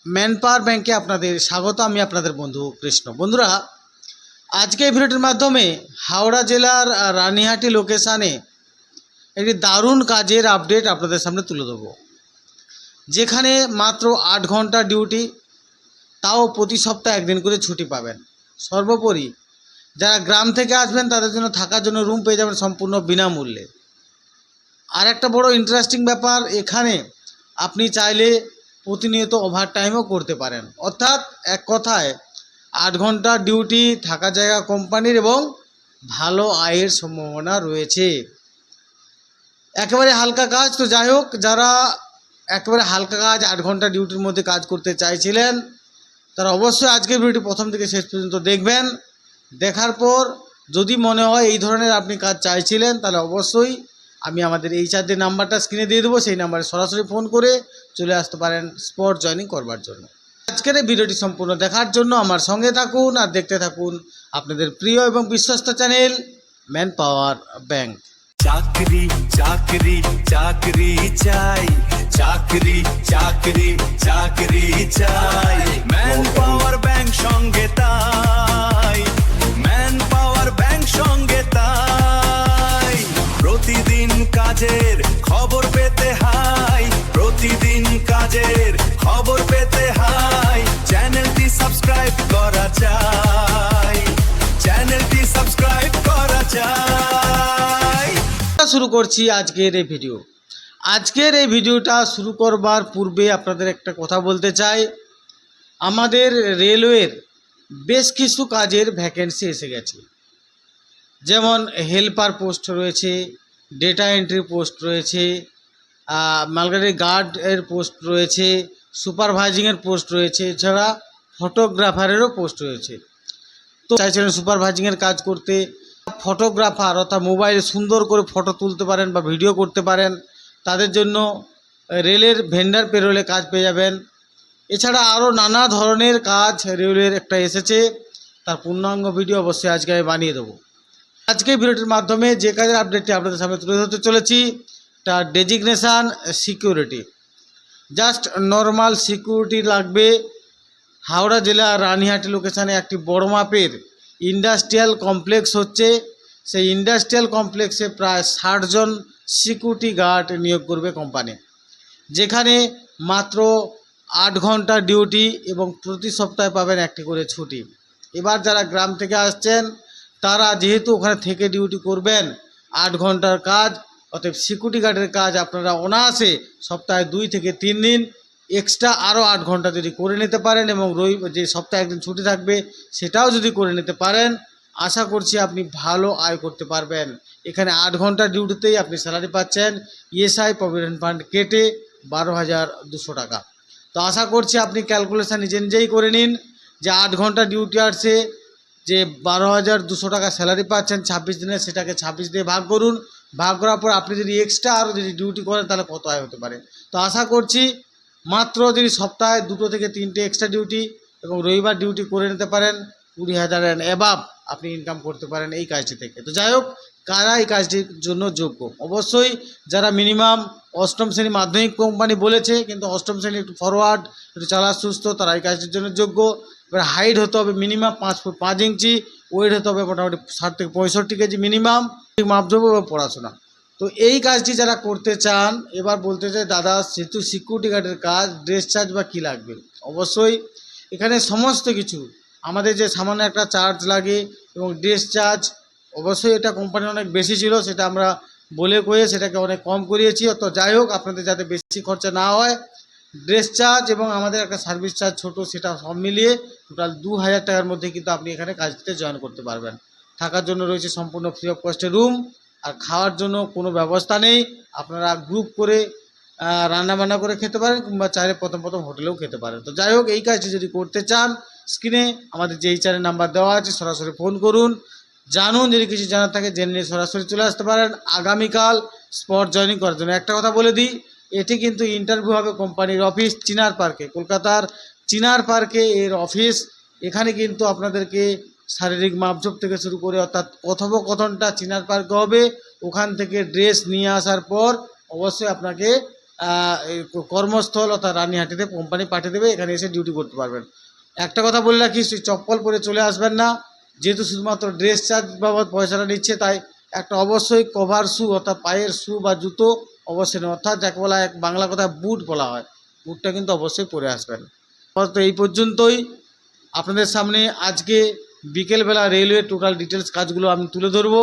Manpower ব্যাংকে আপনাদের স্বাগত। আমি আপনাদের বন্ধু কৃষ্ণ। বন্ধুরা, আজকে এই ভিডিওটির মাধ্যমে হাওড়া জেলার রানীহাটি লোকেশানে একটি দারুণ কাজের আপডেট আপনাদের সামনে তুলে দেবো, যেখানে মাত্র 8 ঘন্টা ডিউটি, তাও প্রতি সপ্তাহে একদিন করে ছুটি পাবেন। সর্বোপরি যারা গ্রাম থেকে আসবেন তাদের জন্য থাকার জন্য রুম পেয়ে যাবেন সম্পূর্ণ বিনামূল্যে। আর একটা বড় ইন্টারেস্টিং ব্যাপার, এখানে আপনি চাইলে প্রতিনিয়ত ওভারটাইমও করতে পারেন। অর্থাৎ এক কথায় 8 ঘন্টা ডিউটি, থাকা জায়গা কোম্পানির এবং ভালো আয়ের সম্ভাবনা রয়েছে। একেবারে হালকা কাজ। তো যাই হোক, যারা একেবারে হালকা কাজ 8 ঘন্টা ডিউটির মধ্যে কাজ করতে চাইছিলেন তারা অবশ্যই আজকের ভিডিওটি প্রথম থেকে শেষ পর্যন্ত দেখবেন। দেখার পর যদি মনে হয় এই ধরনের আপনি কাজ চাইছিলেন, তাহলে অবশ্যই আমি আমাদের HR নাম্বারটা স্ক্রিনে দিয়ে দেবো, সেই নাম্বারে সরাসরি ফোন করে চলে আসতে পারেন স্পট জয়েনিং করবার জন্য। আজকের এই ভিডিওটি সম্পূর্ণ দেখার জন্য আমার সঙ্গে থাকুন আর দেখতে থাকুন আপনাদের প্রিয় এবং বিশ্বস্ত চ্যানেল ম্যানপাওয়ার ব্যাংক। চাকরি চাকরি চাকরি চাই, চাকরি চাকরি চাকরি চাই, ম্যানপাওয়ার ব্যাংক সঙ্গে তাই, ম্যানপাওয়ার ব্যাংক সঙ্গে তাই। প্রতিদিন কাজের খবর পেতে হাই, প্রতিদিন কাজের খবর পেতে হাই, চ্যানেলটি সাবস্ক্রাইব করা চাই, চ্যানেলটি সাবস্ক্রাইব করা চাই। শুরু করছি আজকের এই ভিডিও। আজকের এই ভিডিওটা শুরু করবার পূর্বে আপনাদের একটা কথা বলতে চাই। আমাদের রেলওয়ের বেশ কিছু কাজের ভ্যাকেন্সি এসে গেছে, যেমন হেল্পার পোস্ট রয়েছে, ডেটা এন্ট্রি পোস্ট রয়েছে, মালগাড়ির গার্ডের পোস্ট রয়েছে, সুপারভাইজিংয়ের পোস্ট রয়েছে, এছাড়া ফটোগ্রাফারেরও পোস্ট রয়েছে। তো চাইছিলেন সুপারভাইজিংয়ের কাজ করতে, ফটোগ্রাফার অর্থাৎ মোবাইলে সুন্দর করে ফটো তুলতে পারেন বা ভিডিও করতে পারেন, তাদের জন্য রেলের ভেন্ডার পেরোলে কাজ পেয়ে যাবেন। এছাড়া আরও নানা ধরনের কাজ রেলের একটা এসেছে, তার পূর্ণাঙ্গ ভিডিও অবশ্যই আজকে আমি বানিয়ে দেবো। আজকে ভিডিওটির মাধ্যমে যে কাজের আপডেটটি আপনাদের সামনে তুলে ধরতে চলেছি, তার designation security. Just normal security লাগবে। হাওড়া জেলা রানীহাটি লোকেশানে একটি বড় মাপের ইন্ডাস্ট্রিয়াল কমপ্লেক্স হচ্ছে। সেই ইন্ডাস্ট্রিয়াল কমপ্লেক্সে প্রায় 60 জন সিকিউরিটি গার্ড নিয়োগ করবে কোম্পানি, যেখানে মাত্র 8 ঘন্টা ডিউটি এবং প্রতি সপ্তাহে পাবেন একটি করে ছুটি। এবার যারা গ্রাম থেকে আসছেন তারা যেহেতু ওখানে থেকে ডিউটি করবেন, 8 ঘন্টার কাজ, অতএব সিকিউরিটি গার্ডের কাজ আপনারা অনায়াসে সপ্তাহে 2 থেকে 3 দিন এক্সট্রা আরও 8 ঘন্টা যদি করে নিতে পারেন এবং যে সপ্তাহে একদিন ছুটি থাকবে সেটাও যদি করে নিতে পারেন, আশা করছি আপনি ভালো আয় করতে পারবেন। এখানে 8 ঘন্টা ডিউটিতেই আপনি স্যালারি পাচ্ছেন ESI প্রভিডেন্ট ফান্ড কেটে 12,200 টাকা। তো আশা করছি আপনি ক্যালকুলেশান নিজেই করে নিন যে 8 ঘন্টা ডিউটি আসছে, যে 12,200 টাকা স্যালারি পাচ্ছেন 26 দিনে, সেটাকে 26 দিয়ে ভাগ করুন। ভাগ করার পর আপনি যদি এক্সট্রা আরও যদি ডিউটি করেন তাহলে কত আয় হতে পারে। তো আশা করছি মাত্র যদি সপ্তাহে 2 থেকে 3টে এক্সট্রা ডিউটি এবং রবিবার ডিউটি করে নিতে পারেন, 20,000 অ্যান্ড অ্যাবাভ আপনি ইনকাম করতে পারেন এই কাজটি থেকে। তো যাই হোক, কারা এই কাজটির জন্য যোগ্য? অবশ্যই যারা মিনিমাম 8ম শ্রেণী মাধ্যমিক কোম্পানি বলেছে, কিন্তু 8ম শ্রেণী একটু ফরওয়ার্ড, একটু চালা সুস্থ, তারা এই কাজটির জন্য যোগ্য। এবার হাইট হতে হবে মিনিমাম 5 ফুট 5 ইঞ্চি, ওয়েট হতে হবে মোটামুটি 60 থেকে 65 কেজি মিনিমাম, মাপযোগ্য এবং পড়াশোনা। তো এই কাজটি যারা করতে চান, এবার বলতে চাই দাদা, যেহেতু সিকিউরিটি গার্ডের কাজ, ড্রেস চার্জ বা কী লাগবে? অবশ্যই এখানে সমস্ত কিছু, আমাদের যে সামান্য একটা চার্জ লাগে এবং ড্রেস চার্জ, অবশ্যই এটা কোম্পানি অনেক বেশি ছিল, সেটা আমরা বলে কয়ে সেটাকে অনেক কম করিয়েছি। তো যাই হোক, আপনাদের যাতে বেশি খরচা না হয়, ড্রেস চার্জ এবং আমাদের একটা সার্ভিস চার্জ ছোটো, সেটা সব মিলিয়ে টোটাল 2,000 টাকার মধ্যে কিন্তু আপনি এখানে কাজটিতে জয়েন করতে পারবেন। থাকার জন্য রয়েছে সম্পূর্ণ ফ্রি অফ কস্টে রুম, আর খাওয়ার জন্য কোনো ব্যবস্থা নেই। আপনারা গ্রুপ করে রান্নাবান্না করে খেতে পারেন, কিংবা চাইলে প্রথম হোটেলেও খেতে পারেন। তো যাই হোক, এই কাজটি যদি করতে চান, স্ক্রিনে আমাদের যে HR নাম্বার দেওয়া আছে সরাসরি ফোন করুন, জানুন। যদি কিছু জানার থাকে জেনে নিয়ে সরাসরি চলে আসতে পারেন আগামীকাল স্পট জয়েনিং করার জন্য। একটা কথা বলে দিই, এটি কিন্তু ইন্টারভিউ হবে কোম্পানির অফিস চিনার পার্কে, কলকাতার চিনার পার্কে এর অফিস। এখানে কিন্তু আপনাদেরকে শারীরিক মাপজোপ থেকে শুরু করে, অর্থাৎ কথোপকথনটা চিনার পার্কে হবে। ওখান থেকে ড্রেস নিয়ে আসার পর অবশ্যই আপনাকে এই কর্মস্থল অর্থাৎ রানীহাটিতে কোম্পানি পাঠিয়ে দেবে, এখানে এসে ডিউটি করতে পারবেন। একটা কথা বলে রাখি, চপ্পল পরে চলে আসবেন না, যেহেতু শুধুমাত্র ড্রেস চার্জ বাবদ পয়সাটা নিচ্ছে, তাই একটা অবশ্যই কভার শু অর্থাৎ পায়ের শু বা জুতো অবশ্যই নেই, অর্থাৎ যাকে বলা হয় বাংলা কথায় বুট বলা হয়, বুটটা কিন্তু অবশ্যই পরে আসবেন। তো এই পর্যন্তই আপনাদের সামনে আজকে বিকেলবেলা রেলওয়ে টোটাল ডিটেলস কাজগুলো আমি তুলে ধরবো।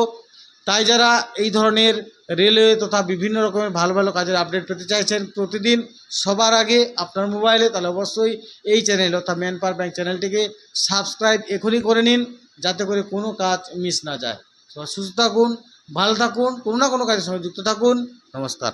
তাই যারা এই ধরনের রেলওয়ে তথা বিভিন্ন রকমের ভালো ভালো কাজের আপডেট পেতে চাইছেন প্রতিদিন সবার আগে আপনার মোবাইলে, তাহলে অবশ্যই এই চ্যানেল অর্থাৎ ম্যান পাওয়ার ব্যাংক চ্যানেলটিকে সাবস্ক্রাইব এখনই করে নিন, যাতে করে কোনো কাজ মিস না যায়। সবাই সুস্থ থাকুন, ভালো থাকুন, কোনো না কোনো কাজের সঙ্গে যুক্ত থাকুন। নমস্কার।